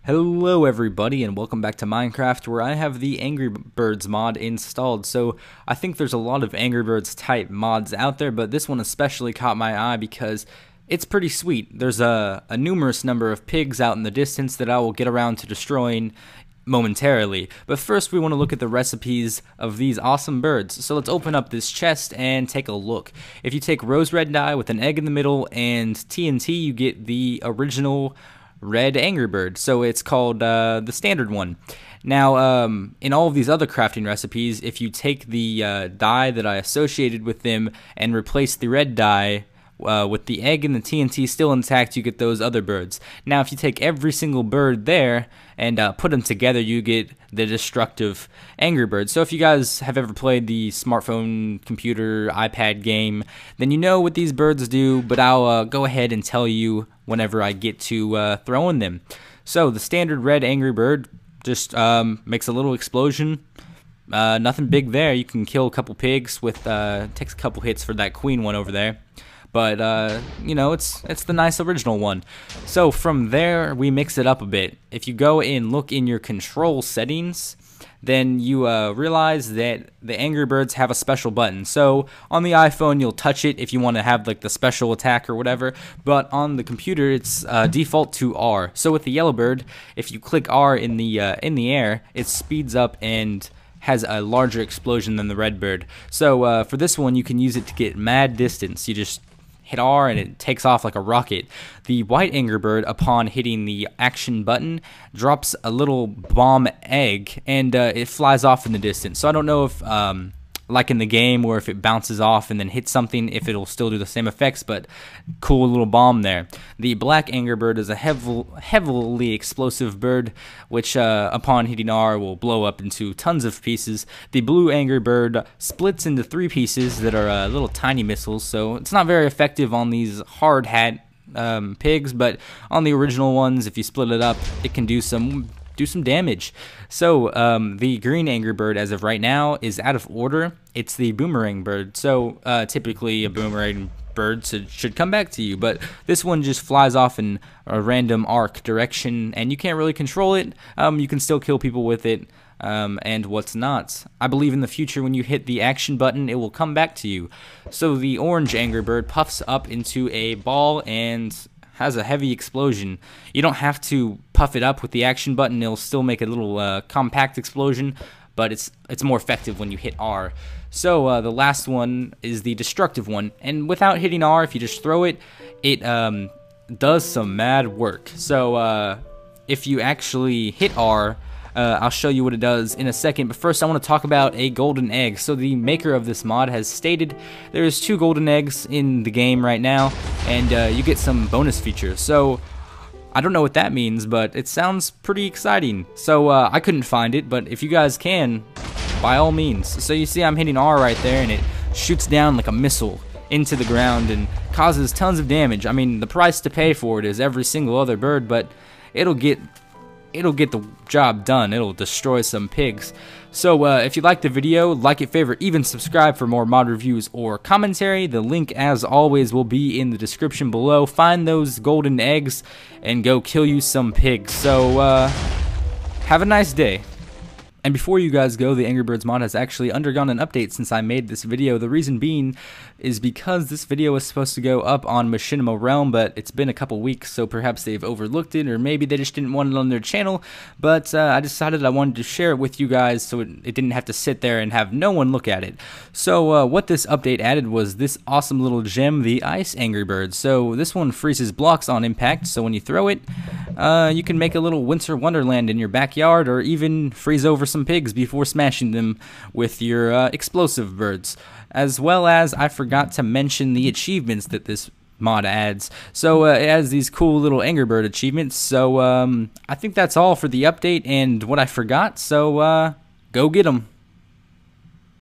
Hello everybody and welcome back to Minecraft, where I have the Angry Birds mod installed. So I think there's a lot of Angry Birds type mods out there, but this one especially caught my eye because it's pretty sweet. There's a numerous number of pigs out in the distance that I will get around to destroying momentarily. But first we want to look at the recipes of these awesome birds. So let's open up this chest and take a look. If you take rose red dye with an egg in the middle and TNT, you get the original red Angry Bird, so it's called the standard one. Now, in all of these other crafting recipes, if you take the dye that I associated with them and replace the red dye with the egg and the TNT still intact, you get those other birds. Now, if you take every single bird there and put them together, you get the destructive Angry Bird. So if you guys have ever played the smartphone, computer, iPad game, then you know what these birds do, but I'll go ahead and tell you whenever I get to throwing them. So the standard red Angry Bird just makes a little explosion. Nothing big there. You can kill a couple pigs with takes a couple hits for that queen one over there. But you know, it's the nice original one. So from there we mix it up a bit. If you go and look in your control settings, then you realize that the Angry Birds have a special button. So on the iPhone you'll touch it if you want to have like the special attack or whatever, but on the computer it's default to R. So with the yellow bird, if you click R in the air, it speeds up and has a larger explosion than the red bird. So for this one you can use it to get mad distance. You just hit R and it takes off like a rocket. The white Angry Bird, upon hitting the action button, drops a little bomb egg and it flies off in the distance. So I don't know if like in the game where if it bounces off and then hits something, if it'll still do the same effects, but cool little bomb there. The black Angry Bird is a heavily explosive bird, which upon hitting R will blow up into tons of pieces. The blue Angry Bird splits into 3 pieces that are little tiny missiles, so it's not very effective on these hard hat pigs, but on the original ones, if you split it up, it can do some damage. So the green Angry Bird as of right now is out of order. It's the boomerang bird. So typically a boomerang bird should come back to you, but this one just flies off in a random arc direction and you can't really control it. You can still kill people with it and what's not. I believe in the future when you hit the action button it will come back to you. So the orange Angry Bird puffs up into a ball and has a heavy explosion. You don't have to puff it up with the action button, it'll still make a little compact explosion, but it's more effective when you hit R. So the last one is the destructive one, and without hitting R, if you just throw it, it does some mad work. So if you actually hit R, I'll show you what it does in a second, but first I want to talk about a golden egg. So the maker of this mod has stated there's 2 golden eggs in the game right now, and you get some bonus features. So I don't know what that means, but it sounds pretty exciting. So I couldn't find it, but if you guys can, by all means. So you see I'm hitting R right there, and it shoots down like a missile into the ground and causes tons of damage. I mean, the price to pay for it is every single other bird, but it'll get the job done. It'll destroy some pigs. So if you liked the video, like it, favorite, even subscribe for more mod reviews or commentary. The link, as always, will be in the description below. Find those golden eggs and go kill you some pigs. So have a nice day. And before you guys go, the Angry Birds mod has actually undergone an update since I made this video. The reason being is because this video was supposed to go up on Machinima Realm, but it's been a couple weeks, so perhaps they've overlooked it, or maybe they just didn't want it on their channel. But I decided I wanted to share it with you guys so it didn't have to sit there and have no one look at it. So what this update added was this awesome little gem, the Ice Angry Bird. So this one freezes blocks on impact, so when you throw it, you can make a little winter wonderland in your backyard, or even freeze over some pigs before smashing them with your explosive birds. As well as, I forgot to mention the achievements that this mod adds. So it has these cool little Angry Bird achievements. So I think that's all for the update and what I forgot. So go get them.